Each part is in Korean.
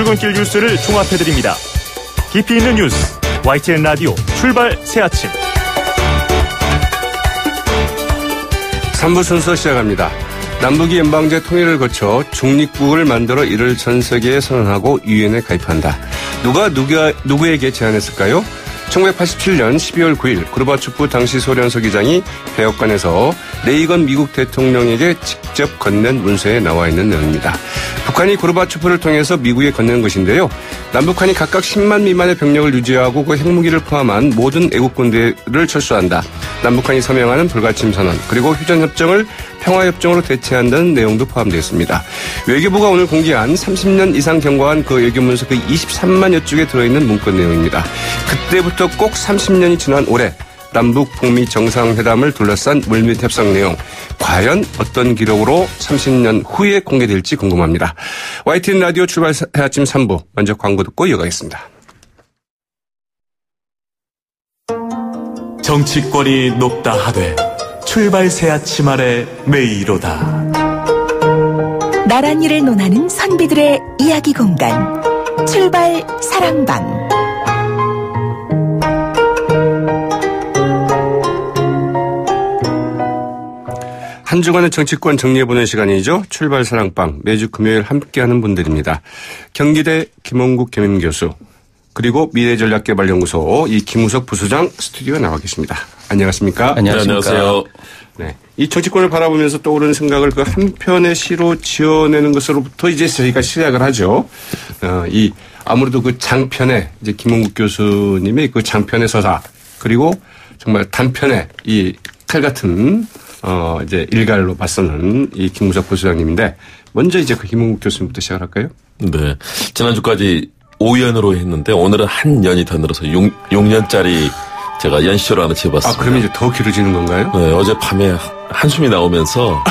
출근길 뉴스를 종합해드립니다. 깊이 있는 뉴스 YTN 라디오 출발 새아침 3부 순서 시작합니다. 남북이 연방제 통일을 거쳐 중립국을 만들어 이를 전 세계에 선언하고 유엔에 가입한다. 누가 누구에게 제안했을까요? 1987년 12월 9일 고르바초프 당시 소련 서기장이 백악관에서 레이건 미국 대통령에게 직접 건넨 문서에 나와 있는 내용입니다. 북한이 고르바초프를 통해서 미국에 건넨 것인데요. 남북한이 각각 10만 미만의 병력을 유지하고 그 핵무기를 포함한 모든 애국군대를 철수한다. 남북한이 서명하는 불가침 선언 그리고 휴전협정을 평화협정으로 대체한다는 내용도 포함되어 있습니다. 외교부가 오늘 공개한 30년 이상 경과한 그 외교문서 그 23만여 쪽에 들어있는 문건 내용입니다. 그때부터 꼭 30년이 지난 올해 남북 북미 정상회담을 둘러싼 물밑 협상 내용 과연 어떤 기록으로 30년 후에 공개될지 궁금합니다. YTN 라디오 출발 아침 3부 먼저 광고 듣고 이어가겠습니다. 정치권이 높다 하되 출발 새아침 아래 메이로다. 나란 일을 논하는 선비들의 이야기 공간 출발 사랑방. 한 주간의 정치권 정리해보는 시간이죠. 출발 사랑방. 매주 금요일 함께하는 분들입니다. 경기대 김홍국 겸임교수 그리고 미래전략개발연구소 이 김우석 부소장 스튜디오에 나와 계십니다. 안녕하십니까? 안녕하세요. 네, 이 정치권을 바라보면서 떠오르는 생각을 그 한 편의 시로 지어내는 것으로부터 이제 저희가 시작을 하죠. 이 아무래도 그 장편의 이제 김홍국 교수님의 그 장편의 서사 그리고 정말 단편의 이 칼 같은 이제 일갈로 맞서는 이 김우석 부소장님인데 먼저 이제 그 김홍국 교수님부터 시작할까요? 네, 지난주까지 5연으로 했는데 오늘은 한 년이 더 늘어서 6년짜리 제가 연시로 하나 지어봤습니다. 아, 그러면 이제 더 길어지는 건가요? 네, 어젯밤에 한숨이 나오면서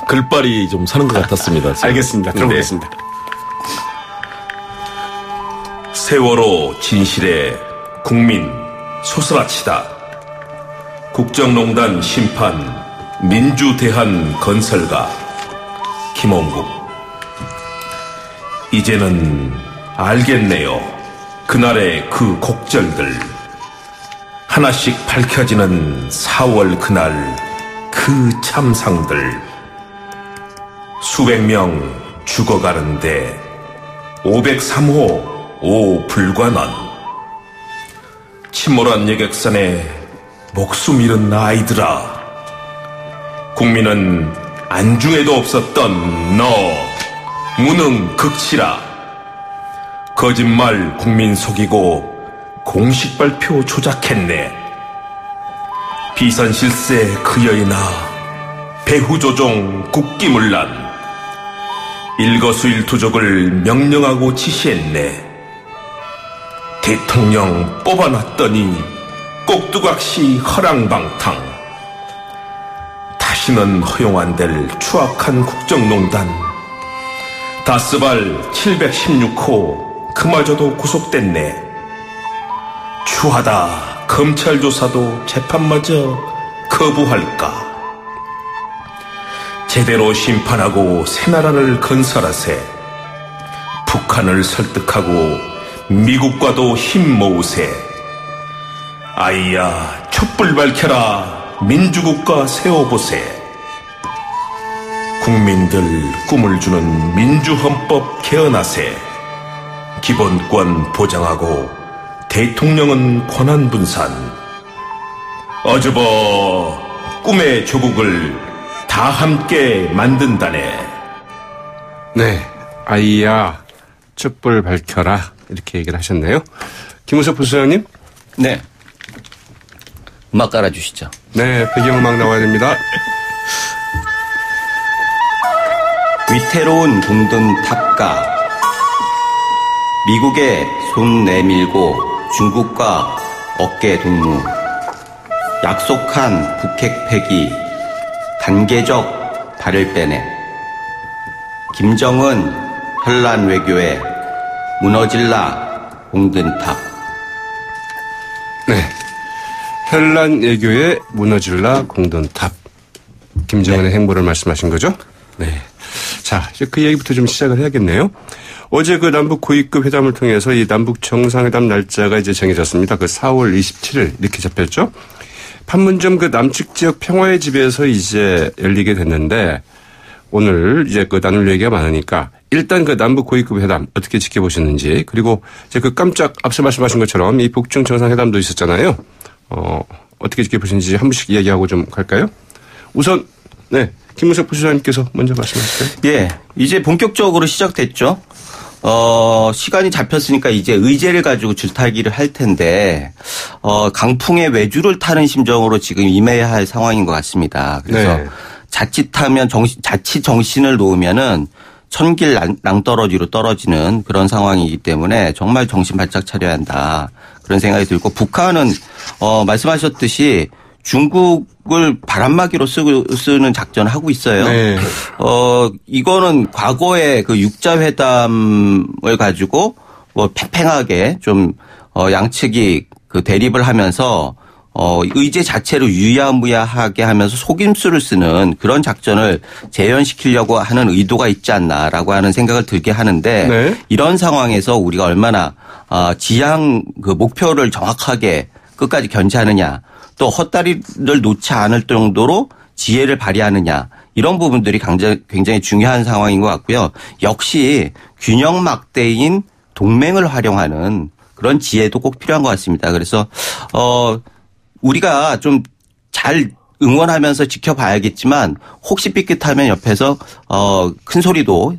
글발이 좀 서는 것 같았습니다. 지금. 알겠습니다. 들어보겠습니다. 네. 세월호 진실에 국민 소스라치다. 국정농단 심판 민주대한 건설가 김홍국. 이제는 알겠네요. 그날의 그 곡절들. 하나씩 밝혀지는 4월 그날 그 참상들. 수백 명 죽어가는데 503호 오 불관원. 침몰한 여객선에 목숨 잃은 아이들아. 국민은 안중에도 없었던 너 무능 극치라. 거짓말 국민 속이고 공식 발표 조작했네. 비선실세 그 여인아. 배후조종 국기문란. 일거수일투족을 명령하고 지시했네. 대통령 뽑아놨더니 꼭두각시 허랑방탕. 다시는 허용 안 될 추악한 국정농단. 다스발 716호 그마저도 구속됐네. 추하다. 검찰 조사도 재판마저 거부할까. 제대로 심판하고 새나라를 건설하세. 북한을 설득하고 미국과도 힘 모으세. 아이야 촛불 밝혀라. 민주국가 세워보세. 국민들 꿈을 주는 민주헌법 개헌하세. 기본권 보장하고 대통령은 권한 분산. 어저버 꿈의 조국을 다 함께 만든다네. 네, 아이야 촛불 밝혀라 이렇게 얘기를 하셨네요. 김우석 부소장님. 네. 음악 깔아주시죠. 네, 배경음악 나와야 됩니다. 위태로운 동등 탑가. 미국에 손 내밀고 중국과 어깨 동무. 약속한 북핵 폐기. 단계적 발을 빼내. 김정은 현란 외교에 무너질라 공든탑. 네. 현란 외교에 무너질라 공든탑. 김정은의 네. 행보를 말씀하신 거죠? 네. 자, 이제 그 얘기부터 좀 시작을 해야겠네요. 어제 그 남북 고위급 회담을 통해서 이 남북 정상회담 날짜가 이제 정해졌습니다. 그 4월 27일 이렇게 잡혔죠. 판문점 그 남측 지역 평화의 집에서 이제 열리게 됐는데 오늘 이제 그 나눌 얘기가 많으니까 일단 그 남북 고위급 회담 어떻게 지켜보셨는지 그리고 이제 그 깜짝 앞서 말씀하신 것처럼 이 북중 정상회담도 있었잖아요. 어떻게 지켜보셨는지 한 분씩 이야기하고 좀 갈까요? 우선 네. 김무석 부소장님께서 먼저 말씀하실까요? 예. 이제 본격적으로 시작됐죠. 시간이 잡혔으니까 이제 의제를 가지고 줄타기를 할 텐데, 강풍의 외주를 타는 심정으로 지금 임해야 할 상황인 것 같습니다. 그래서 네. 자칫하면 자칫 정신을 놓으면은 천길 낭떠러지로 떨어지는 그런 상황이기 때문에 정말 정신 바짝 차려야 한다. 그런 생각이 들고 북한은, 말씀하셨듯이 중국을 바람막이로 쓰는 작전을 하고 있어요. 네. 이거는 과거에 그 육자회담을 가지고 뭐 팽팽하게 좀, 양측이 그 대립을 하면서 의제 자체를 유야무야하게 하면서 속임수를 쓰는 그런 작전을 재현시키려고 하는 의도가 있지 않나라고 하는 생각을 들게 하는데 네. 이런 상황에서 우리가 얼마나 지향 그 목표를 정확하게 끝까지 견제하느냐 또 헛다리를 놓지 않을 정도로 지혜를 발휘하느냐 이런 부분들이 굉장히 중요한 상황인 것 같고요. 역시 균형 막대인 동맹을 활용하는 그런 지혜도 꼭 필요한 것 같습니다. 그래서 우리가 좀 잘 응원하면서 지켜봐야겠지만 혹시 삐끗하면 옆에서 큰 소리도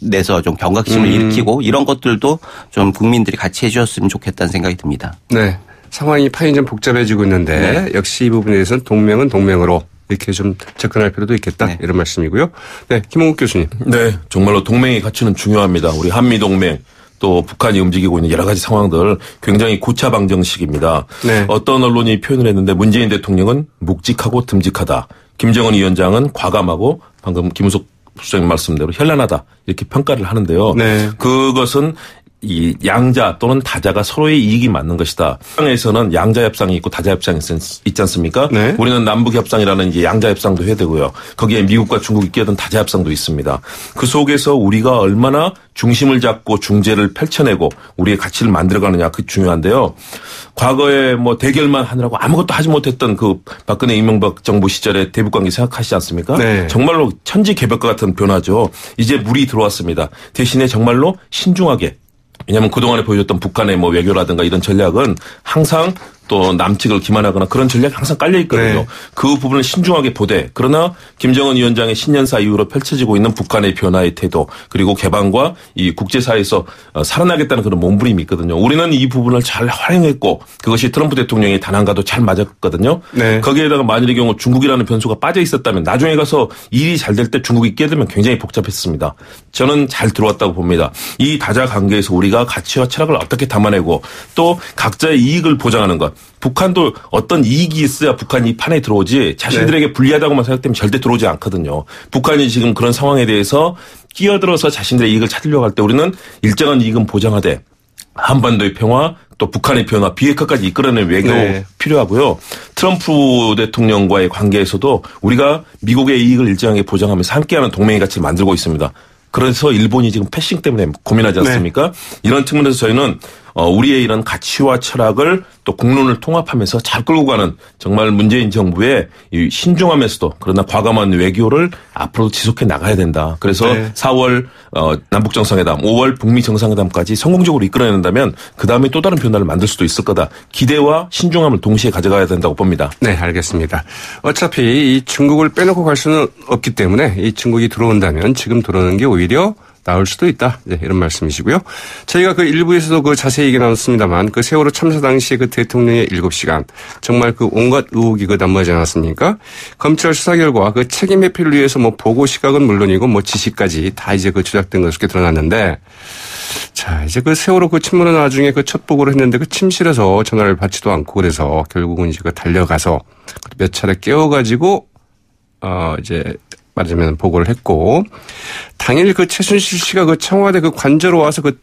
내서 좀 경각심을 일으키고 이런 것들도 좀 국민들이 같이 해 주셨으면 좋겠다는 생각이 듭니다. 네. 상황이 파인 좀 복잡해지고 있는데 네. 역시 이 부분에 대해서는 동맹은 동맹으로 이렇게 좀 접근할 필요도 있겠다. 네. 이런 말씀이고요. 네. 김홍국 교수님. 네. 정말로 동맹의 가치는 중요합니다. 우리 한미동맹 또 북한이 움직이고 있는 여러 가지 상황들 굉장히 고차방정식입니다. 네. 어떤 언론이 표현을 했는데 문재인 대통령은 묵직하고 듬직하다. 김정은 위원장은 과감하고 방금 김우석 부장님 말씀대로 현란하다. 이렇게 평가를 하는데요. 네. 그것은 이 양자 또는 다자가 서로의 이익이 맞는 것이다. 협상에서는 양자 협상이 있고 다자 협상이 있지 않습니까? 네. 우리는 남북 협상이라는 이제 양자 협상도 해야 되고요. 거기에 미국과 중국이 끼어든 다자 협상도 있습니다. 그 속에서 우리가 얼마나 중심을 잡고 중재를 펼쳐내고 우리의 가치를 만들어가느냐 그 중요한데요. 과거에 뭐 대결만 하느라고 아무것도 하지 못했던 그 박근혜 이명박 정부 시절의 대북관계 생각하시지 않습니까? 네. 정말로 천지개벽과 같은 변화죠. 이제 물이 들어왔습니다. 대신에 정말로 신중하게 왜냐하면 그동안에 보여줬던 북한의 뭐 외교라든가 이런 전략은 항상 또 남측을 기만하거나 그런 전략이 항상 깔려 있거든요. 네. 그 부분을 신중하게 보되 그러나 김정은 위원장의 신년사 이후로 펼쳐지고 있는 북한의 변화의 태도 그리고 개방과 이 국제사회에서 살아나겠다는 그런 몸부림이 있거든요. 우리는 이 부분을 잘 활용했고 그것이 트럼프 대통령의 단안과도 잘 맞았거든요. 네. 거기에다가 만일의 경우 중국이라는 변수가 빠져 있었다면 나중에 가서 일이 잘 될 때 중국이 끼어들면 굉장히 복잡했습니다. 저는 잘 들어왔다고 봅니다. 이 다자 관계에서 우리가 가치와 철학을 어떻게 담아내고 또 각자의 이익을 보장하는 것. 북한도 어떤 이익이 있어야 북한이 이 판에 들어오지 자신들에게 불리하다고만 생각되면 절대 들어오지 않거든요. 북한이 지금 그런 상황에 대해서 끼어들어서 자신들의 이익을 찾으려고 할 때 우리는 일정한 이익은 보장하되 한반도의 평화 또 북한의 변화 비핵화까지 이끌어내는 외교 네. 필요하고요. 트럼프 대통령과의 관계에서도 우리가 미국의 이익을 일정하게 보장하면서 함께하는 동맹의 가치를 만들고 있습니다. 그래서 일본이 지금 패싱 때문에 고민하지 않습니까? 네. 이런 측면에서 저희는 우리의 이런 가치와 철학을 또 공론을 통합하면서 잘 끌고 가는 정말 문재인 정부의 이 신중하면서도 그러나 과감한 외교를 앞으로 지속해 나가야 된다. 그래서 네. 4월 남북 정상회담, 5월 북미 정상회담까지 성공적으로 이끌어낸다면 그다음에 또 다른 변화를 만들 수도 있을 거다. 기대와 신중함을 동시에 가져가야 된다고 봅니다. 네, 알겠습니다. 어차피 이 중국을 빼놓고 갈 수는 없기 때문에 이 중국이 들어온다면 지금 들어오는 게 오히려 나올 수도 있다. 네, 이런 말씀이시고요. 저희가 그 일부에서도 그 자세히 얘기 나눴습니다만 그 세월호 참사 당시 그 대통령의 7시간 정말 그 온갖 의혹이 그 난무하지 않았습니까? 검찰 수사 결과 그 책임 회피를 위해서 뭐 보고 시각은 물론이고 뭐 지시까지 다 이제 그 조작된 것으로 드러났는데 자, 이제 그 세월호 그 침몰은 나중에 그 첫 보고를 했는데 그 침실에서 전화를 받지도 않고 그래서 결국은 이제 그 달려가서 몇 차례 깨워가지고 이제 말하자면 보고를 했고 당일 그 최순실 씨가 그 청와대 그 관저로 와서 그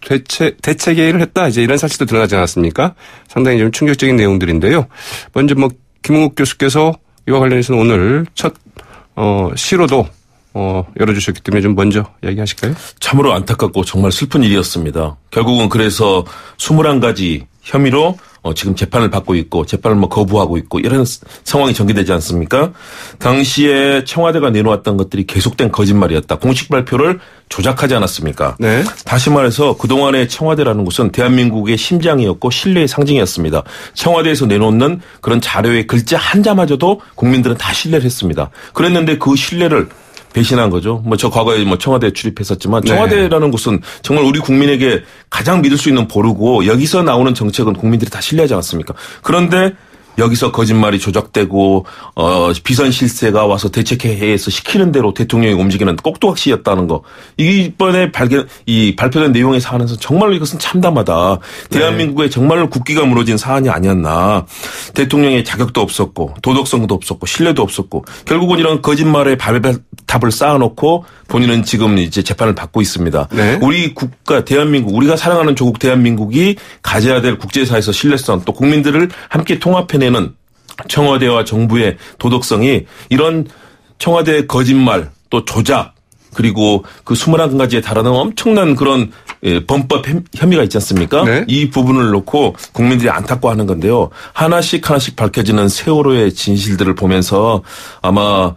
대책 회의를 했다 이제 이런 사실도 드러나지 않았습니까? 상당히 좀 충격적인 내용들인데요. 먼저 뭐 김웅국 교수께서 이와 관련해서는 오늘 첫 시로도 열어주셨기 때문에 좀 먼저 이야기하실까요? 참으로 안타깝고 정말 슬픈 일이었습니다. 결국은 그래서 21가지 혐의로 지금 재판을 받고 있고 재판을 거부하고 있고 이런 상황이 전개되지 않습니까? 당시에 청와대가 내놓았던 것들이 계속된 거짓말이었다. 공식 발표를 조작하지 않았습니까? 네. 다시 말해서 그동안의 청와대라는 곳은 대한민국의 심장이었고 신뢰의 상징이었습니다. 청와대에서 내놓는 그런 자료의 글자 한자마저도 국민들은 다 신뢰를 했습니다. 그랬는데 그 신뢰를 배신한 거죠. 저 과거에 청와대에 출입했었지만 청와대라는 곳은 정말 우리 국민에게 가장 믿을 수 있는 보루고 여기서 나오는 정책은 국민들이 다 신뢰하지 않습니까? 그런데 여기서 거짓말이 조작되고 비선 실세가 와서 대책회의에서 시키는 대로 대통령이 움직이는 꼭두각시였다는 거. 이번에 발표된 내용의 사안에서 정말로 이것은 참담하다. 대한민국의 정말로 국기가 무너진 사안이 아니었나. 대통령의 자격도 없었고 도덕성도 없었고 신뢰도 없었고 결국은 이런 거짓말에 답을 쌓아놓고 본인은 지금 이제 재판을 받고 있습니다. 네. 우리 국가 대한민국 우리가 사랑하는 조국 대한민국이 가져야 될 국제사에서 신뢰성 또 국민들을 함께 통합해내는 청와대와 정부의 도덕성이 이런 청와대의 거짓말 또 조작 그리고 그 21가지에 달하는 엄청난 그런 범법 혐의가 있지 않습니까? 네. 이 부분을 놓고 국민들이 안타까워하는 건데요. 하나씩 밝혀지는 세월호의 진실들을 보면서 아마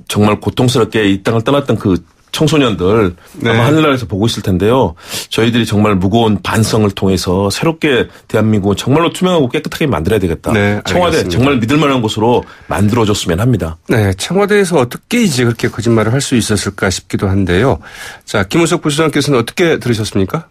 정말 고통스럽게 이 땅을 떠났던 그 청소년들 아마 하늘나라에서 보고 있을 텐데요. 저희들이 정말 무거운 반성을 통해서 새롭게 대한민국은 정말로 투명하고 깨끗하게 만들어야 되겠다. 네, 청와대 알겠습니다. 정말 믿을 만한 곳으로 만들어줬으면 합니다. 네, 청와대에서 어떻게 이제 그렇게 거짓말을 할 수 있었을까 싶기도 한데요. 자, 김은석 부수장께서는 어떻게 들으셨습니까?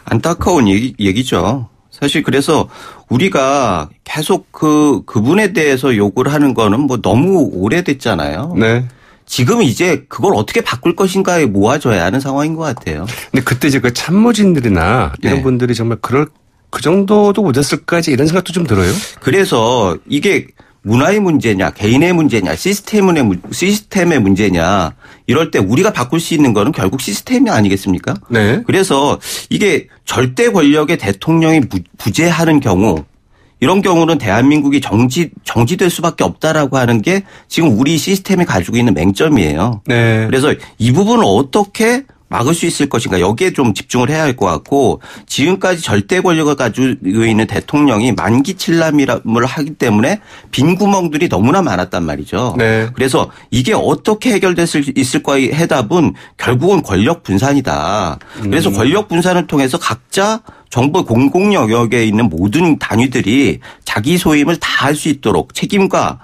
안타까운 얘기죠. 사실 그래서 우리가 계속 그분에 대해서 욕을 하는 거는 너무 오래됐잖아요. 네. 지금 이제 그걸 어떻게 바꿀 것인가에 모아져야 하는 상황인 것 같아요. 근데 그때 이제 그 참모진들이나 이런 분들이 정말 그 정도도 못했을까지 이런 생각도 좀 들어요. 그래서 이게 문화의 문제냐, 개인의 문제냐, 시스템의 문제냐, 이럴 때 우리가 바꿀 수 있는 거는 결국 시스템이 아니겠습니까? 네. 그래서 이게 절대 권력의 대통령이 부재하는 경우, 이런 경우는 대한민국이 정지될 수밖에 없다라고 하는 게 지금 우리 시스템이 가지고 있는 맹점이에요. 네. 그래서 이 부분을 어떻게 막을 수 있을 것인가 여기에 좀 집중을 해야 할 것 같고 지금까지 절대 권력을 가지고 있는 대통령이 만기칠람을 하기 때문에 빈 구멍들이 너무나 많았단 말이죠. 네. 그래서 이게 어떻게 해결될 수 있을까의 해답은 결국은 권력 분산이다. 그래서 권력 분산을 통해서 각자 정부 공공 영역에 있는 모든 단위들이 자기 소임을 다 할 수 있도록 책임과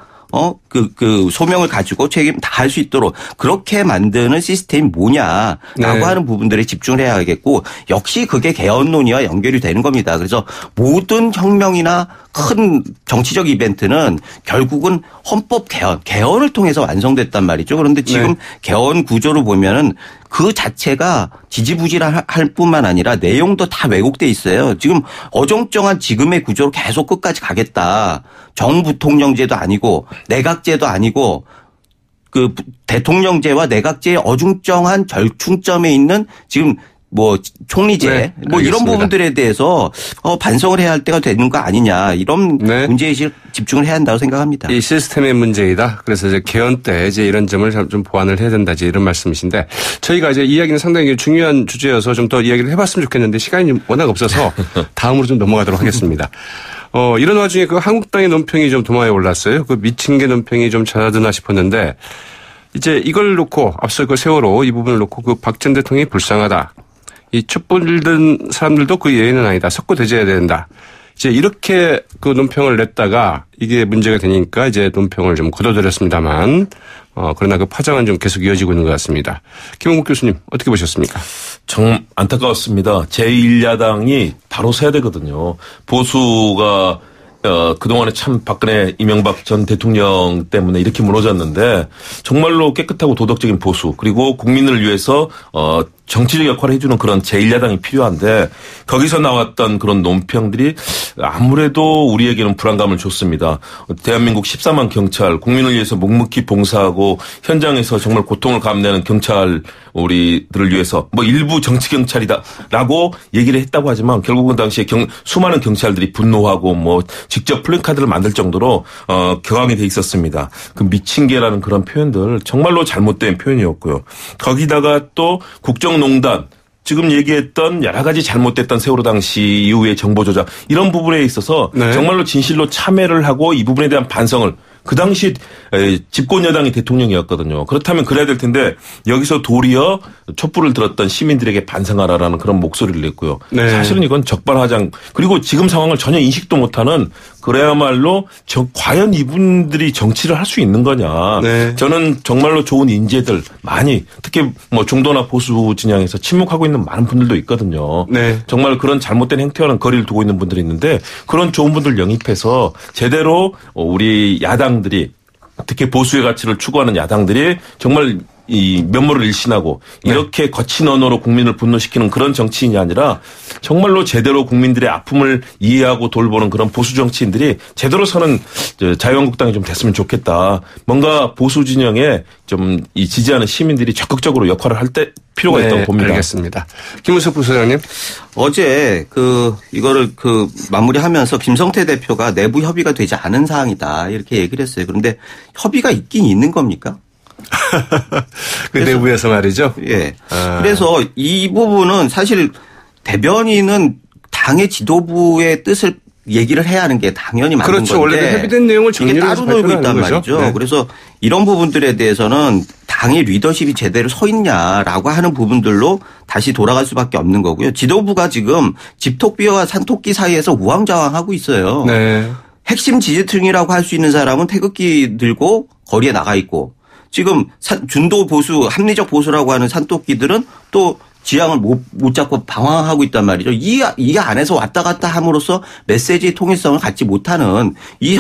소명을 가지고 책임 다 할 수 있도록 그렇게 만드는 시스템이 뭐냐라고 하는 부분들에 집중을 해야겠고 역시 그게 개헌론이와 연결이 되는 겁니다. 그래서 모든 혁명이나 큰 정치적 이벤트는 결국은 헌법 개헌을 통해서 완성됐단 말이죠. 그런데 지금 개헌 구조를 보면은 그 자체가 지지부진할 뿐만 아니라 내용도 다 왜곡돼 있어요. 지금 어정쩡한 지금의 구조로 계속 끝까지 가겠다. 정부통령제도 아니고 내각제도 아니고 그 대통령제와 내각제의 어중쩡한 절충점에 있는 지금 총리제 이런 부분들에 대해서 반성을 해야 할 때가 되는 거 아니냐 이런 문제의식을 집중을 해야 한다고 생각합니다. 이 시스템의 문제이다. 그래서 이제 개헌 때 이제 이런 점을 좀 보완을 해야 된다. 이제 이런 말씀이신데 저희가 이제 이야기는 상당히 중요한 주제여서 좀 더 이야기를 해봤으면 좋겠는데 시간이 워낙 없어서 다음으로 좀 넘어가도록 하겠습니다. 이런 와중에 그 한국당의 논평이 좀 도마에 올랐어요. 그 미친 개 논평이 좀 잦아드나 싶었는데 이제 이걸 놓고 앞서 그 세월호 이 부분을 놓고 그 박 전 대통령이 불쌍하다. 이 촛불 든 사람들도 그 예의는 아니다. 석고대죄해야 된다. 이제 이렇게 그 논평을 냈다가 이게 문제가 되니까 이제 논평을 좀 거둬들였습니다만 그러나 그 파장은 좀 계속 이어지고 있는 것 같습니다. 김홍국 교수님 어떻게 보셨습니까? 정 안타까웠습니다. 제1야당이 바로 서야 되거든요. 보수가 그동안에 참 박근혜 이명박 전 대통령 때문에 이렇게 무너졌는데 정말로 깨끗하고 도덕적인 보수 그리고 국민을 위해서 정치적 역할을 해주는 그런 제1야당이 필요한데 거기서 나왔던 그런 논평들이 아무래도 우리에게는 불안감을 줬습니다. 대한민국 14만 경찰, 국민을 위해서 묵묵히 봉사하고 현장에서 정말 고통을 감내는 경찰 우리들을 위해서 뭐 일부 정치 경찰이다라고 얘기를 했다고 하지만 결국은 당시에 수많은 경찰들이 분노하고 뭐 직접 플래카드를 만들 정도로 격앙이 돼 있었습니다. 그 미친 개라는 그런 표현들 정말로 잘못된 표현이었고요. 거기다가 또 국정농단 지금 얘기했던 여러 가지 잘못됐던 세월호 당시 이후의 정보 조작 이런 부분에 있어서 네. 정말로 진실로 참여를 하고 이 부분에 대한 반성을 그 당시 집권 여당이 대통령이었거든요. 그렇다면 그래야 될 텐데 여기서 도리어 촛불을 들었던 시민들에게 반성하라라는 그런 목소리를 냈고요. 네. 사실은 이건 적반하장 그리고 지금 상황을 전혀 인식도 못하는 그래야말로 과연 이분들이 정치를 할 수 있는 거냐. 네. 저는 정말로 좋은 인재들 많이 특히 뭐 중도나 보수 진영에서 침묵하고 있는 많은 분들도 있거든요. 네. 정말 그런 잘못된 행태와는 거리를 두고 있는 분들이 있는데 그런 좋은 분들 영입해서 제대로 우리 야당들이 특히 보수의 가치를 추구하는 야당들이 정말 이 면모를 일신하고 이렇게 거친 언어로 국민을 분노시키는 그런 정치인이 아니라 정말로 제대로 국민들의 아픔을 이해하고 돌보는 그런 보수 정치인들이 제대로 서는 자유한국당이 좀 됐으면 좋겠다. 뭔가 보수 진영에 좀 이 지지하는 시민들이 적극적으로 역할을 할 때 필요가 있다고 봅니다. 알겠습니다. 김은석 부소장님. 어제 이거를 마무리하면서 김성태 대표가 내부 협의가 되지 않은 사항이다 이렇게 얘기를 했어요. 그런데 협의가 있긴 있는 겁니까? 그 내부에서 말이죠. 예. 그래서 이 부분은 사실 대변인은 당의 지도부의 뜻을 얘기를 해야 하는 게 당연히 맞는 그렇죠. 건데. 원래 협의된 내용을 정리를 해서 따로 놀고 있단 거죠. 말이죠. 네. 그래서 이런 부분들에 대해서는 당의 리더십이 제대로 서 있냐라고 하는 부분들로 다시 돌아갈 수밖에 없는 거고요. 지도부가 지금 집토끼와 산토끼 사이에서 우왕좌왕하고 있어요. 네. 핵심 지지층이라고 할 수 있는 사람은 태극기 들고 거리에 나가 있고 지금 준도 보수, 합리적 보수라고 하는 산토끼들은 또 지향을 못 잡고 방황하고 있단 말이죠. 이 안에서 왔다 갔다 함으로써 메시지의 통일성을 갖지 못하는 이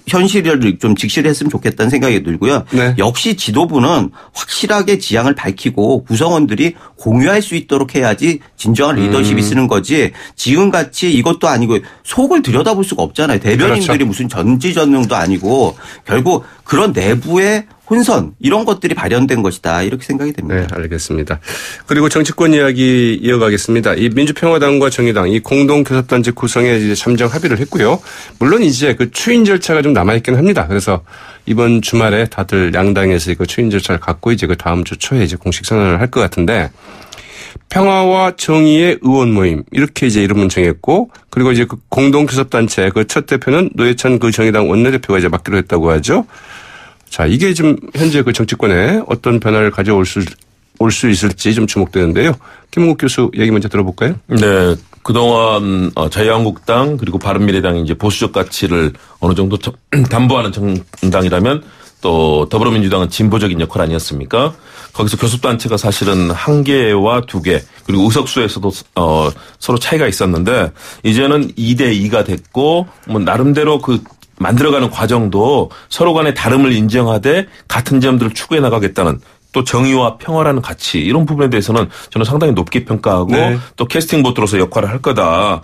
현실을 좀 직시했으면 좋겠다는 생각이 들고요. 네. 역시 지도부는 확실하게 지향을 밝히고 구성원들이 공유할 수 있도록 해야지 진정한 리더십이 쓰는 거지 지금같이 이것도 아니고 속을 들여다볼 수가 없잖아요. 대변인들이 그렇죠. 무슨 전지전능도 아니고 결국 그런 내부의 혼선 이런 것들이 발현된 것이다 이렇게 생각이 됩니다. 네, 알겠습니다. 그리고 정치권 이야기 이어가겠습니다. 이 민주평화당과 정의당 이 공동교섭단체 구성에 이제 잠정 합의를 했고요. 물론 이제 그 추인 절차가 좀 남아있긴 합니다. 그래서 이번 주말에 다들 양당에서 그 추인 절차를 갖고 이제 그 다음 주 초에 이제 공식 선언을 할 것 같은데 평화와 정의의 의원 모임 이렇게 이제 이름은 정했고 그리고 이제 그 공동교섭단체 그 첫 대표는 노회찬 그 정의당 원내대표가 이제 맡기로 했다고 하죠. 자, 이게 지금 현재 그 정치권에 어떤 변화를 가져올 수 있을지 좀 주목되는데요. 김은국 교수 얘기 먼저 들어볼까요? 네. 그동안 자유한국당 그리고 바른미래당이 이제 보수적 가치를 어느 정도 담보하는 정당이라면 또 더불어민주당은 진보적인 역할 아니었습니까? 거기서 교섭단체가 사실은 1개와 2개 그리고 의석수에서도 서로 차이가 있었는데 이제는 2대2가 됐고 뭐 나름대로 만들어가는 과정도 서로 간의 다름을 인정하되 같은 점들을 추구해 나가겠다는 또 정의와 평화라는 가치 이런 부분에 대해서는 저는 상당히 높게 평가하고 네. 또 캐스팅 보트로서 역할을 할 거다.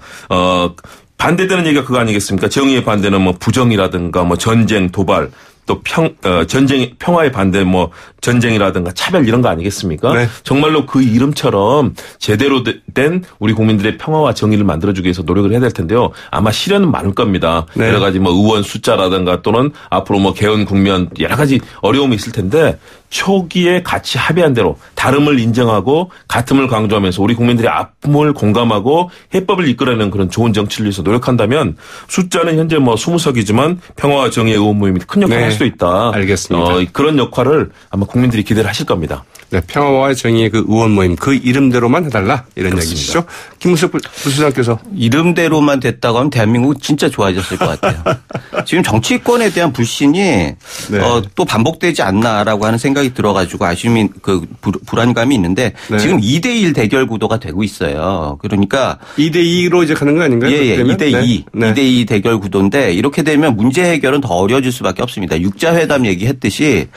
반대되는 얘기가 그거 아니겠습니까? 정의의 반대는 뭐 부정이라든가 뭐 전쟁, 도발 또 평화의 반대 뭐 전쟁이라든가 차별 이런 거 아니겠습니까? 네. 정말로 그 이름처럼 제대로 된 우리 국민들의 평화와 정의를 만들어주기 위해서 노력을 해야 될 텐데요. 아마 시련은 많을 겁니다. 네. 여러 가지 뭐 의원 숫자라든가 또는 앞으로 뭐 개헌 국면 여러 가지 어려움이 있을 텐데 초기에 같이 합의한 대로 다름을 인정하고 같음을 강조하면서 우리 국민들의 아픔을 공감하고 해법을 이끌어내는 그런 좋은 정치를 위해서 노력한다면 숫자는 현재 뭐 20석이지만 평화와 정의의 의원 모임이 큰 역할을 할 수도 있다. 알겠습니다. 그런 역할을 아마 국민들이 기대를 하실 겁니다. 네, 평화와 정의의 그 의원 모임 그 이름대로만 해달라 이런 얘기시죠. 김은석 부수장께서 이름대로만 됐다고 하면 대한민국은 진짜 좋아졌을 것 같아요. 지금 정치권에 대한 불신이 네. 또 반복되지 않나라고 하는 생각이 들어가지고 아쉬움이 불안감이 있는데 네. 지금 2대1 대결 구도가 되고 있어요. 그러니까 2대2로 이제 가는 거 아닌가요? 예, 2대2. 네. 2대2 대결 구도인데 이렇게 되면 문제 해결은 더 어려워질 수밖에 없습니다. 육자회담 얘기했듯이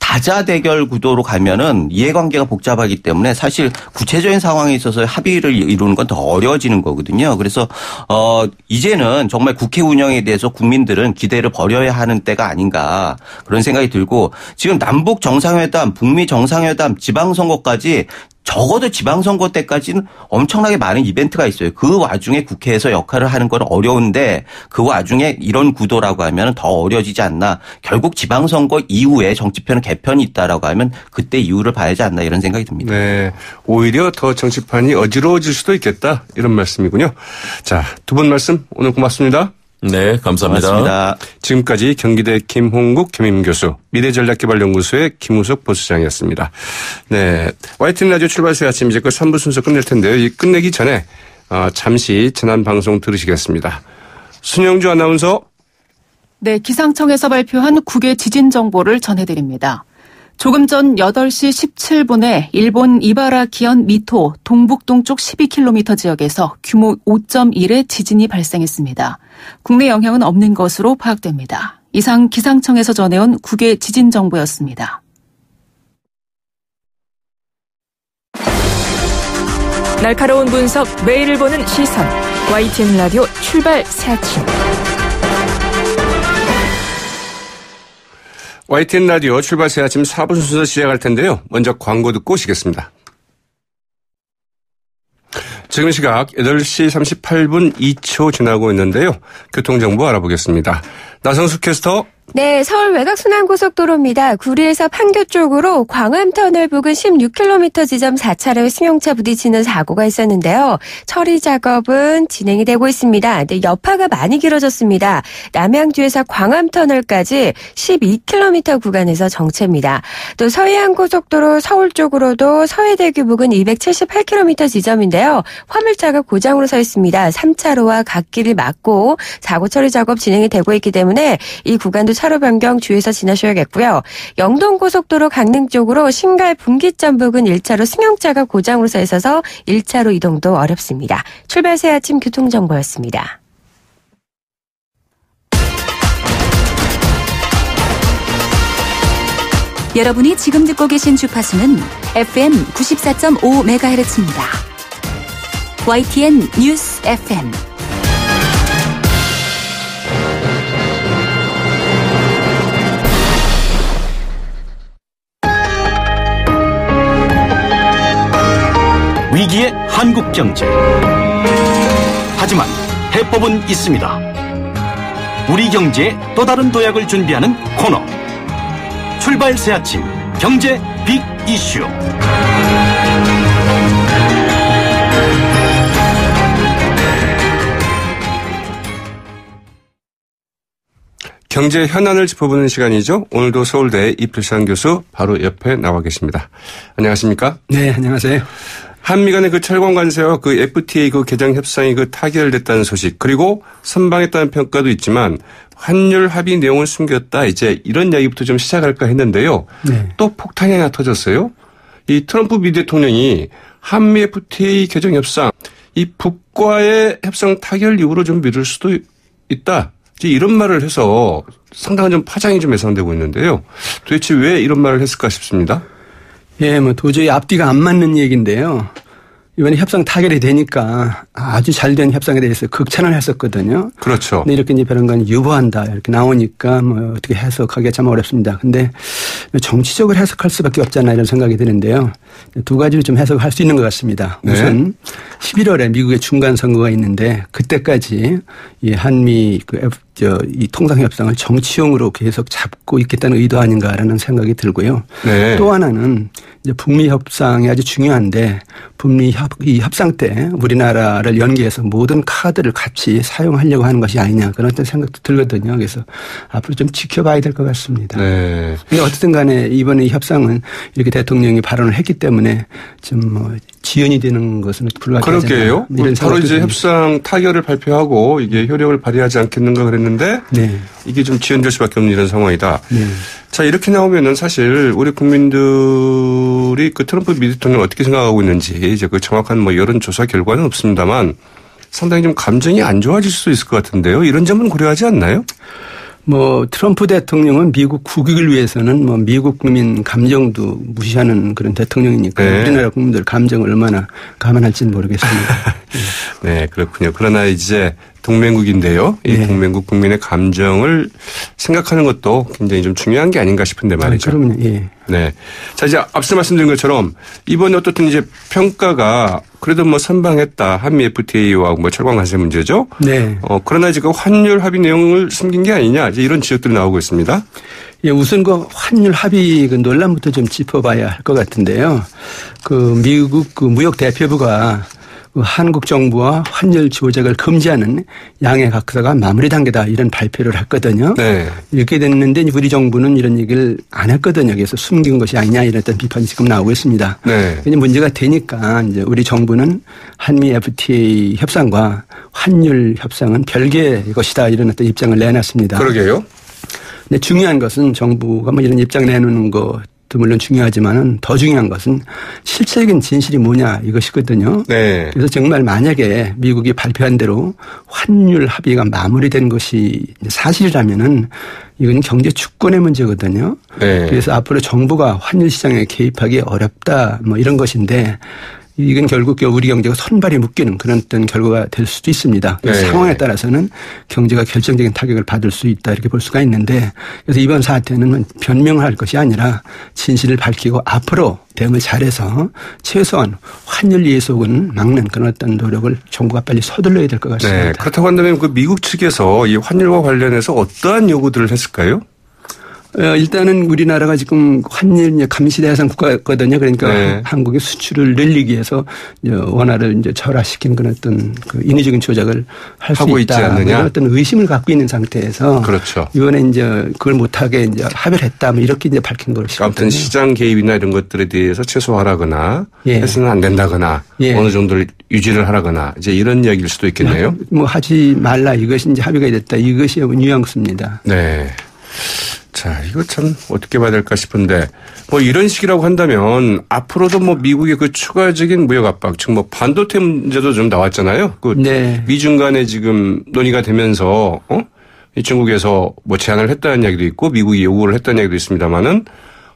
다자대결 구도로 가면은 이해관계가 복잡하기 때문에 사실 구체적인 상황에 있어서 합의를 이루는 건 더 어려워지는 거거든요. 그래서 이제는 정말 국회 운영에 대해서 국민들은 기대를 버려야 하는 때가 아닌가 그런 생각이 들고 지금 남북 정상회담, 북미 정상회담, 지방선거까지 적어도 지방선거 때까지는 엄청나게 많은 이벤트가 있어요. 그 와중에 국회에서 역할을 하는 건 어려운데 그 와중에 이런 구도라고 하면 더 어려워지지 않나. 결국 지방선거 이후에 정치편은 개편이 있다라고 하면 그때 이유를 봐야지 않나 이런 생각이 듭니다. 네, 오히려 더 정치판이 어지러워질 수도 있겠다 이런 말씀이군요. 자, 두 분 말씀 오늘 고맙습니다. 네, 감사합니다. 고맙습니다. 지금까지 경기대 김홍국 겸임교수, 미래전략개발연구소의 김우석 부수장이었습니다. 네, YTN 라디오 출발새 아침 이제 그 3부 순서 끝낼 텐데요. 이 끝내기 전에 잠시 지난 방송 들으시겠습니다. 순영주 아나운서. 네, 기상청에서 발표한 국외 지진 정보를 전해드립니다. 조금 전 8시 17분에 일본 이바라기현 미토 동북동쪽 12km 지역에서 규모 5.1의 지진이 발생했습니다. 국내 영향은 없는 것으로 파악됩니다. 이상 기상청에서 전해온 국외 지진 정보였습니다. 날카로운 분석, 매일을 보는 시선. YTN 라디오 출발 새아침. YTN 라디오 출발새 아침 4부 순서 시작할 텐데요. 먼저 광고 듣고 오시겠습니다. 지금 시각 8시 38분 2초 지나고 있는데요. 교통정보 알아보겠습니다. 나성수 캐스터. 네, 서울 외곽순환고속도로입니다. 구리에서 판교 쪽으로 광암터널 부근 16km 지점 4차로에 승용차 부딪히는 사고가 있었는데요. 처리 작업은 진행이 되고 있습니다. 근데 여파가 많이 길어졌습니다. 남양주에서 광암터널까지 12km 구간에서 정체입니다. 또 서해안고속도로 서울 쪽으로도 서해대교 부근 278km 지점인데요. 화물차가 고장으로 서 있습니다. 3차로와 갓길을 막고 사고 처리 작업 진행이 되고 있기 때문에 이 구간도 차로 변경 주의해서 지나셔야겠고요. 영동고속도로 강릉 쪽으로 신갈 분기점 부근 1차로 승용차가 고장으로 서 있어서 1차로 이동도 어렵습니다. 출발새 아침 교통정보였습니다. 여러분이 지금 듣고 계신 주파수는 FM 94.5MHz입니다. YTN 뉴스 FM. 위기의 한국 경제. 하지만 해법은 있습니다. 우리 경제에 또 다른 도약을 준비하는 코너. 출발 새 아침 경제 빅 이슈. 경제 현안을 짚어보는 시간이죠. 오늘도 서울대 이필상 교수 바로 옆에 나와 계십니다. 안녕하십니까? 네, 안녕하세요. 한미 간의 그 철강 관세와 그 FTA 그 개정 협상이 그 타결됐다는 소식, 그리고 선방했다는 평가도 있지만 환율 합의 내용을 숨겼다, 이제 이런 이야기부터 좀 시작할까 했는데요. 네. 또 폭탄이 하나 터졌어요. 이 트럼프 미 대통령이 한미 FTA 개정 협상, 이 북과의 협상 타결 이후로 좀 미룰 수도 있다, 이런 말을 해서 상당한 좀 파장이 좀 예상되고 있는데요. 도대체 왜 이런 말을 했을까 싶습니다. 예, 도저히 앞뒤가 안 맞는 얘기인데요. 이번에 협상 타결이 되니까 아주 잘된 협상에 대해서 극찬을 했었거든요. 그렇죠. 근데 이렇게 이제 그런 건 유보한다 이렇게 나오니까 어떻게 해석하기가 참 어렵습니다. 근데 정치적으로 해석할 수밖에 없잖아 이런 생각이 드는데요. 두 가지로 좀 해석을 할 수 있는 것 같습니다. 네. 우선 11월에 미국의 중간 선거가 있는데 그때까지 이 한미 이 통상협상을 정치용으로 계속 잡고 있겠다는 의도 아닌가라는 생각이 들고요. 네. 또 하나는 이제 북미 협상이 아주 중요한데 북미 이 협상 때 우리나라를 연계해서 모든 카드를 같이 사용하려고 하는 것이 아니냐 그런 생각도 들거든요. 그래서 앞으로 좀 지켜봐야 될 것 같습니다. 네. 근데 어쨌든 간에 이번에 이 협상은 이렇게 대통령이 발언을 했기 때문에 좀 지연이 되는 것은 불가피하지 않나. 그러게요. 바로 이제 됩니다. 협상 타결을 발표하고 이게 효력을 발휘하지 않겠는가 그랬는데 네. 이게 좀 지연될 수밖에 없는 이런 상황이다. 네. 자, 이렇게 나오면은 사실 우리 국민들이 그 트럼프 미 대통령을 어떻게 생각하고 있는지 이제 그 정확한 여론조사 결과는 없습니다만 상당히 좀 감정이 안 좋아질 수도 있을 것 같은데요. 이런 점은 고려하지 않나요? 뭐 트럼프 대통령은 미국 국익을 위해서는 뭐 미국 국민 감정도 무시하는 그런 대통령이니까 네. 우리나라 국민들 감정을 얼마나 감안할지는 모르겠습니다. 네, 그렇군요. 그러나 이제 동맹국인데요. 이 네. 동맹국 국민의 감정을 생각하는 것도 굉장히 좀 중요한 게 아닌가 싶은데 말이죠. 그럼요. 예. 네. 자, 이제 앞서 말씀드린 것처럼 이번에 어떻든 이제 평가가 그래도 뭐 선방했다. 한미 FTA와 뭐 철강 관세 문제죠. 네. 그러나 지금 환율 합의 내용을 숨긴 게 아니냐. 이제 이런 지적들이 나오고 있습니다. 예, 우선 그 환율 합의 그 논란부터 좀 짚어봐야 할 것 같은데요. 그 미국 그 무역 대표부가 한국 정부와 환율 조작을 금지하는 양해 각서가 마무리 단계다 이런 발표를 했거든요. 네. 이렇게 됐는데 우리 정부는 이런 얘기를 안 했거든요. 그래서 숨긴 것이 아니냐 이런 어떤 비판이 지금 나오고 있습니다. 네. 문제가 되니까 이제 우리 정부는 한미 FTA 협상과 환율 협상은 별개의 것이다 이런 어떤 입장을 내놨습니다. 그러게요. 근데 중요한 것은 정부가 뭐 이런 입장 내놓는 것 물론 중요하지만은 더 중요한 것은 실질적인 진실이 뭐냐 이것이거든요. 네. 그래서 정말 만약에 미국이 발표한 대로 환율 합의가 마무리된 것이 사실이라면은 이건 경제 주권의 문제거든요. 네. 그래서 앞으로 정부가 환율 시장에 개입하기 어렵다 뭐 이런 것인데 이건 결국 우리 경제가 손발이 묶이는 그런 어떤 결과가 될 수도 있습니다. 네. 상황에 따라서는 경제가 결정적인 타격을 받을 수 있다 이렇게 볼 수가 있는데 그래서 이번 사태는 변명할 것이 아니라 진실을 밝히고 앞으로 대응을 잘해서 최소한 환율 예속은 막는 그런 어떤 노력을 정부가 빨리 서둘러야 될 것 같습니다. 네. 그렇다고 한다면 그 미국 측에서 이 환율과 관련해서 어떠한 요구들을 했을까요? 일단은 우리나라가 지금 환율 감시 대상 국가거든요. 그러니까 네. 한국의 수출을 늘리기 위해서 원화를 이제 절하시키는 그런 어떤 그 인위적인 조작을 할 수 있다. 있지 않느냐. 그런 어떤 의심을 갖고 있는 상태에서 그렇죠. 이번에 이제 그걸 못하게 이제 합의를 했다. 뭐 이렇게 이제 밝힌 것이거든요. 아무튼 시장 개입이나 이런 것들에 대해서 최소화하라거나 예. 해서는 안 된다거나 예. 어느 정도를 유지를 하라거나 이제 이런 이야기일 수도 있겠네요. 뭐 하지 말라 이것이 이제 합의가 됐다. 이것이 뉘앙스입니다. 네. 자, 이거 참 어떻게 봐야 될까 싶은데 뭐 이런 식이라고 한다면 앞으로도 뭐 미국의 그 추가적인 무역 압박, 즉 뭐 반도체 문제도 좀 나왔잖아요. 그 네. 미중 간에 지금 논의가 되면서 이 중국에서 뭐 제안을 했다는 이야기도 있고 미국이 요구를 했다는 이야기도 있습니다만은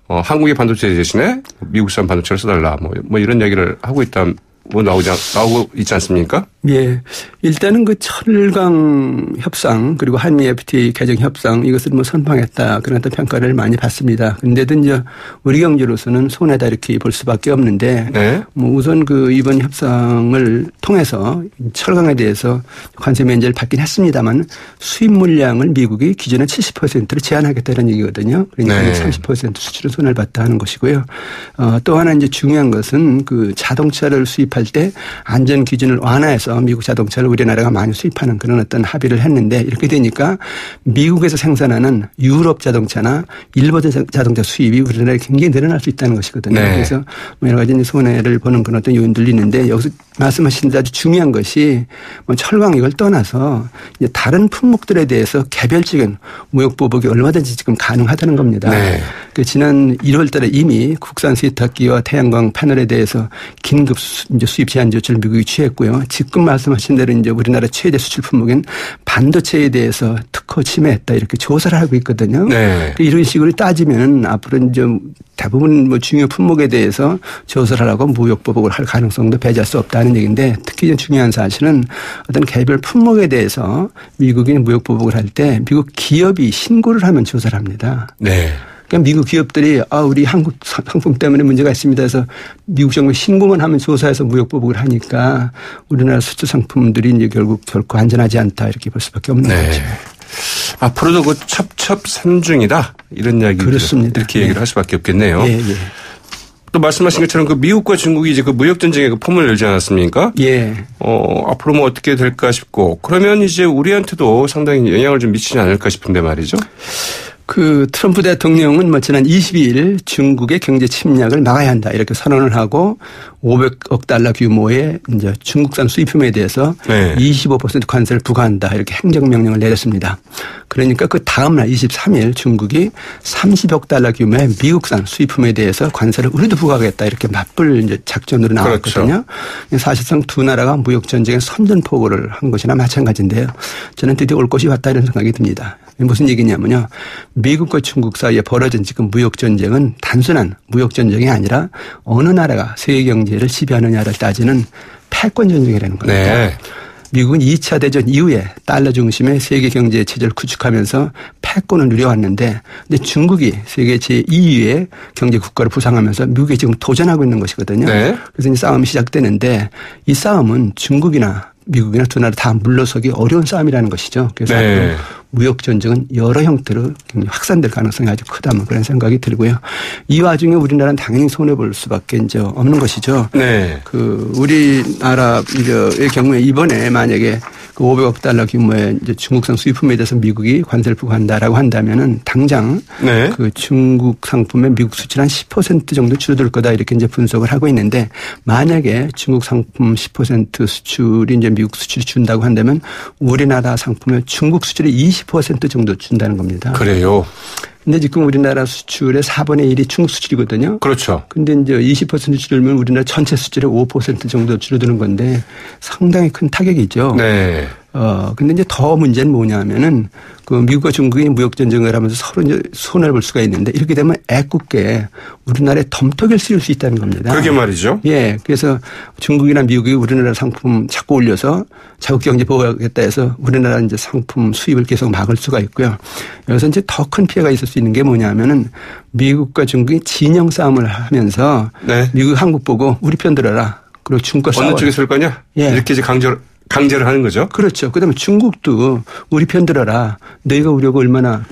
한국의 반도체 대신에 미국산 반도체를 써달라 뭐 이런 이야기를 하고 있다. 뭐 나오고 있지 않습니까? 예. 일단은 그 철강 협상 그리고 한미 FTA 개정 협상 이것을 뭐 선방했다 그런 어떤 평가를 많이 받습니다. 근데도 이제 우리 경제로서는 손해다 이렇게 볼 수밖에 없는데 네. 뭐 우선 그 이번 협상을 통해서 철강에 대해서 관세 면제를 받긴 했습니다만 수입 물량을 미국이 기존의 70%를 제한하겠다는 얘기거든요. 그러니까 네. 30% 수출은 손해를 봤다 하는 것이고요. 또 하나 이제 중요한 것은 그 자동차를 수입할 때 안전 기준을 완화해서 미국 자동차를 우리나라가 많이 수입하는 그런 어떤 합의를 했는데 이렇게 되니까 미국에서 생산하는 유럽 자동차나 일본 자동차 수입이 우리나라에 굉장히 늘어날 수 있다는 것이거든요. 네. 그래서 여러 가지 손해를 보는 그런 어떤 요인들이 있는데 여기서 말씀하신 아주 중요한 것이 뭐 철강 이걸 떠나서 이제 다른 품목들에 대해서 개별적인 무역 보복이 얼마든지 지금 가능하다는 겁니다. 네. 지난 1월 달에 이미 국산 세탁기와 태양광 패널에 대해서 긴급 이제 수입 제한 조치를 미국이 취했고요. 지금 말씀하신 대로 이제 우리나라 최대 수출 품목인 반도체에 대해서 특허 침해했다 이렇게 조사를 하고 있거든요. 네. 이런 식으로 따지면 앞으로 이제 대부분 뭐 중요 품목에 대해서 조사를 하고 무역 보복을 할 가능성도 배제할 수 없다는 얘기인데 특히 중요한 사실은 어떤 개별 품목에 대해서 미국이 무역 보복을 할 때 미국 기업이 신고를 하면 조사를 합니다. 네. 그러니까 미국 기업들이 우리 한국 상품 때문에 문제가 있습니다 해서 미국 정부에 신고만 하면 조사해서 무역 보복을 하니까 우리나라 수출 상품들이 이제 결코 안전하지 않다 이렇게 볼 수밖에 없는 네. 거죠. 앞으로도 그 첩첩산중이다 이런 이야기 그렇습니다. 이렇게 얘기를 할 수밖에 없겠네요. 예, 예. 또 말씀하신 것처럼 그 미국과 중국이 이제 그 무역 전쟁에 그 폼을 열지 않았습니까? 예. 앞으로 뭐 어떻게 될까 싶고 그러면 이제 우리한테도 상당히 영향을 좀 미치지 않을까 싶은데 말이죠. 그 트럼프 대통령은 뭐 지난 22일 중국의 경제 침략을 막아야 한다 이렇게 선언을 하고 500억 달러 규모의 이제 중국산 수입품에 대해서 25% 관세를 부과한다 이렇게 행정명령을 내렸습니다. 그러니까 그 다음 날 23일 중국이 30억 달러 규모의 미국산 수입품에 대해서 관세를 우리도 부과하겠다 이렇게 맞불 이제 작전으로 나왔거든요. 그렇죠. 사실상 두 나라가 무역 전쟁의 선전포고를 한 것이나 마찬가지인데요. 저는 드디어 올 것이 왔다 이런 생각이 듭니다. 무슨 얘기냐면요. 미국과 중국 사이에 벌어진 지금 무역 전쟁은 단순한 무역 전쟁이 아니라 어느 나라가 세계 경제를 지배하느냐를 따지는 패권 전쟁이라는 겁니다. 네. 미국은 2차 대전 이후에 달러 중심의 세계 경제 체제를 구축하면서 패권을 누려왔는데 근데 중국이 세계 제2위의 경제 국가로 부상하면서 미국이 지금 도전하고 있는 것이거든요. 네. 그래서 이 싸움이 시작되는데 이 싸움은 중국이나 미국이나 두 나라 다 물러서기 어려운 싸움이라는 것이죠. 그래서 네. 무역 전쟁은 여러 형태로 확산될 가능성이 아주 크다 뭐 그런 생각이 들고요. 이 와중에 우리나라는 당연히 손해 볼 수밖에 이제 없는 것이죠. 네. 그 우리나라의 경우에 이번에 만약에 그 500억 달러 규모의 이제 중국산 수입품에 대해서 미국이 관세를 부과한다라고 한다면은 당장 네. 그 중국 상품의 미국 수출 한 10% 정도 줄어들 거다 이렇게 이제 분석을 하고 있는데 만약에 중국 상품 10% 수출이 이제 미국 수출이 준다고 한다면 우리나라 상품의 중국 수출이 20% 정도 준다는 겁니다. 그래요. 근데 지금 우리나라 수출의 4분의 1이 중국 수출이거든요. 그렇죠. 근데 이제 20% 줄면 우리나라 전체 수출의 5% 정도 줄어드는 건데 상당히 큰 타격이죠. 네. 근데 이제 더 문제는 뭐냐면은 그 미국과 중국이 무역 전쟁을 하면서 서로 이제 손해를 볼 수가 있는데 이렇게 되면 애꿎게 우리나라에 덤터기를 씌울 수 있다는 겁니다. 그러게 말이죠. 예. 그래서 중국이나 미국이 우리나라 상품 자꾸 올려서 자국 경제 보호하겠다 해서 우리나라 이제 상품 수입을 계속 막을 수가 있고요. 여기서 이제 더 큰 피해가 있을 수 있는 게 뭐냐면은 미국과 중국이 진영 싸움을 하면서 네. 미국 한국 보고 우리 편 들어라. 그리고 중국과 싸워라. 어느 쪽에 설 거냐? 예. 이렇게 이제 강제를 하는 거죠. 그렇죠. 그다음에 중국도 우리 편 들어라. 너희가 우리하고 얼마나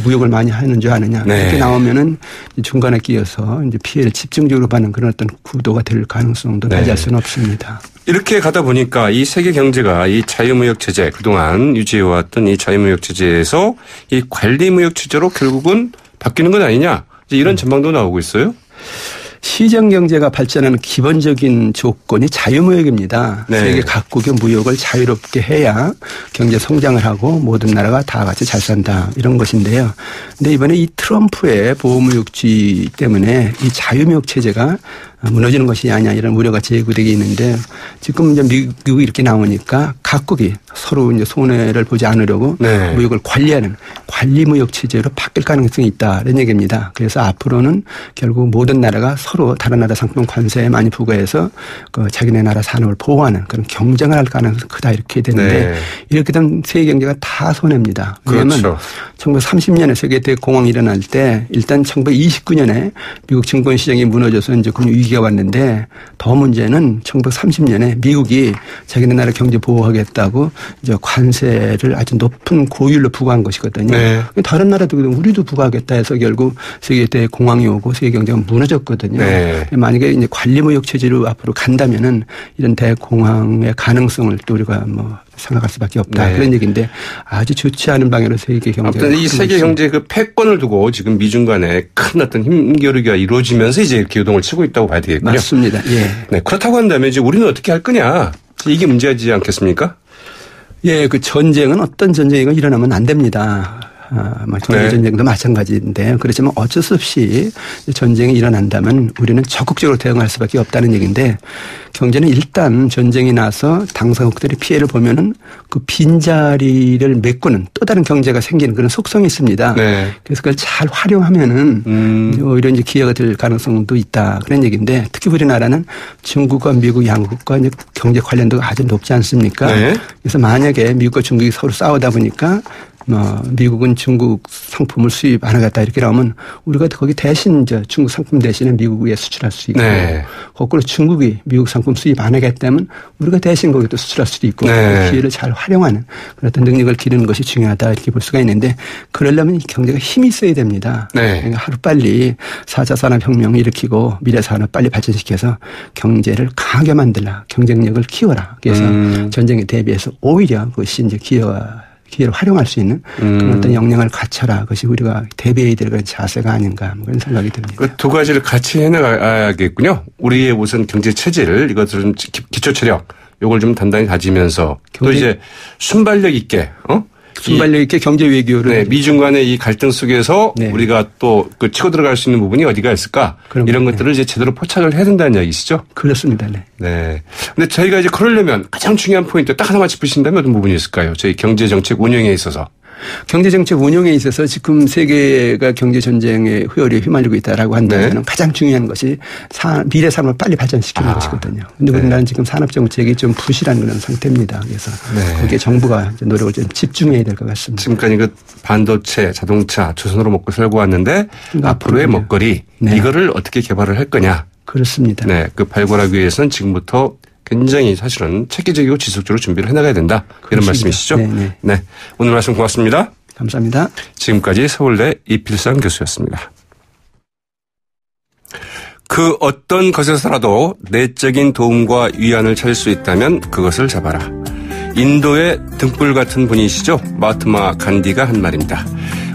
무역을 많이 하는 줄 아느냐. 네. 이렇게 나오면은 중간에 끼어서 이제 피해를 집중적으로 받는 그런 어떤 구도가 될 가능성도 네. 배제할 수는 없습니다. 이렇게 가다 보니까 이 세계 경제가 이 자유무역 체제 그동안 유지해왔던 이 자유무역 체제에서 이 관리무역 체제로 결국은 바뀌는 건 아니냐. 이런 전망도 나오고 있어요. 시장 경제가 발전하는 기본적인 조건이 자유무역입니다. 네. 세계 각국의 무역을 자유롭게 해야 경제 성장을 하고 모든 나라가 다 같이 잘 산다 이런 것인데요. 근데 이번에 이 트럼프의 보호무역주의 때문에 이 자유무역 체제가 무너지는 것이 아니냐 이런 우려가 제기되고 있는데 지금 이제 미국이 이렇게 나오니까 각국이 서로 이제 손해를 보지 않으려고 네. 무역을 관리하는 관리무역 체제로 바뀔 가능성이 있다 이런 얘기입니다. 그래서 앞으로는 결국 모든 나라가 서로 다른 나라 상품 관세에 많이 부과해서 그 자기네 나라 산업을 보호하는 그런 경쟁을 할 가능성이 크다 이렇게 되는데 네. 이렇게 되면 세계 경제가 다 손해입니다. 왜냐하면 그렇죠. 1930년에 세계 대공황이 일어날 때 일단 1929년에 미국 증권시장이 무너져서 이제 금융 위기가 왔는데 더 문제는 1930년에 미국이 자기네 나라 경제 보호하겠다고 이제 관세를 아주 높은 고율로 부과한 것이거든요. 네. 다른 나라도 우리도 부과하겠다 해서 결국 세계 대공황이 오고 세계 경제가 무너졌거든요. 네. 만약에 이제 관리무역 체제로 앞으로 간다면은 이런 대공황의 가능성을 또 우리가 뭐 생각할 수밖에 없다. 네. 그런 얘기인데 아주 좋지 않은 방향으로 세계 경제가. 이 세계 경제 그 패권을 두고 지금 미중 간에 큰 어떤 힘겨루기가 이루어지면서 이제 이렇게 요동을 치고 있다고 봐야 되겠군요. 맞습니다. 예. 네. 그렇다고 한다면 이제 우리는 어떻게 할 거냐. 이게 문제지 않겠습니까? 예. 그 전쟁은 어떤 전쟁이 일어나면 안 됩니다. 경제 전쟁도 마찬가지인데 그렇지만 어쩔 수 없이 전쟁이 일어난다면 우리는 적극적으로 대응할 수밖에 없다는 얘기인데 경제는 일단 전쟁이 나서 당사국들이 피해를 보면은 그 빈자리를 메꾸는 또 다른 경제가 생기는 그런 속성이 있습니다. 네. 그래서 그걸 잘 활용하면은 오히려 이제 기회가 될 가능성도 있다 그런 얘기인데 특히 우리나라는 중국과 미국 양국과 이제 경제 관련도가 아주 높지 않습니까? 네. 그래서 만약에 미국과 중국이 서로 싸우다 보니까 미국은 중국 상품을 수입 안 하겠다 이렇게 나오면 우리가 거기 대신 중국 상품 대신에 미국에 수출할 수 있고 네. 거꾸로 중국이 미국 상품 수입 안 하겠다면 우리가 대신 거기 또 수출할 수도 있고 네. 기회를 잘 활용하는 그런 어떤 능력을 기르는 것이 중요하다 이렇게 볼 수가 있는데 그러려면 경제가 힘이 있어야 됩니다. 네. 그러니까 하루빨리 4차 산업혁명을 일으키고 미래산업 빨리 발전시켜서 경제를 강하게 만들라 경쟁력을 키워라. 그래서 전쟁에 대비해서 오히려 그것이 이제 기회가 기회를 활용할 수 있는 그런 어떤 역량을 갖춰라. 그것이 우리가 대비해야 될 그런 자세가 아닌가 그런 생각이 듭니다. 그 두 가지를 같이 해나가야겠군요. 우리의 우선 경제 체질 이것들은 기초 체력 요걸 좀 단단히 가지면서 또 이제 순발력 있게 순발력 있게 경제 외교를. 네, 미중 간의 이 갈등 속에서 네. 우리가 또 그 치고 들어갈 수 있는 부분이 어디가 있을까? 이런 것들을 이제 제대로 포착을 해야 된다는 이야기시죠? 그렇습니다. 네. 네. 근데 저희가 이제 그러려면 가장 중요한 포인트 딱 하나만 짚으신다면 어떤 부분이 있을까요? 저희 경제 정책 운영에 있어서. 경제정책 운용에 있어서 지금 세계가 경제전쟁의 후열에 휘말리고 있다라고 한다면 네. 가장 중요한 것이 미래 산업을 빨리 발전시키는 것이거든요. 그런데 우리나라는 지금 산업정책이 좀 부실한 그런 상태입니다. 그래서 거기에 정부가 노력을 좀 집중해야 될 것 같습니다. 지금까지 그 반도체, 자동차, 조선으로 먹고 살고 왔는데 앞으로의 먹거리 이거를 어떻게 개발을 할 거냐. 그렇습니다. 네. 그 발굴하기 위해서는 지금부터 굉장히 사실은 체계적이고 지속적으로 준비를 해나가야 된다. 이런 말씀이시죠? 네네. 네. 오늘 말씀 고맙습니다. 감사합니다. 지금까지 서울대 이필상 교수였습니다. 그 어떤 것에서라도 내적인 도움과 위안을 찾을 수 있다면 그것을 잡아라. 인도의 등불 같은 분이시죠. 마하트마 간디가 한 말입니다.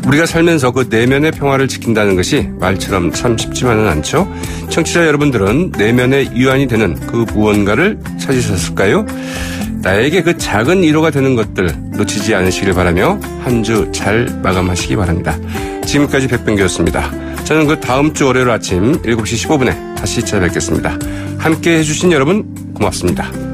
우리가 살면서 그 내면의 평화를 지킨다는 것이 말처럼 참 쉽지만은 않죠. 청취자 여러분들은 내면의 위안이 되는 그 무언가를 찾으셨을까요? 나에게 그 작은 위로가 되는 것들 놓치지 않으시길 바라며 한 주 잘 마감하시기 바랍니다. 지금까지 백병규였습니다. 저는 그 다음 주 월요일 아침 7시 15분에 다시 찾아뵙겠습니다. 함께해 주신 여러분 고맙습니다.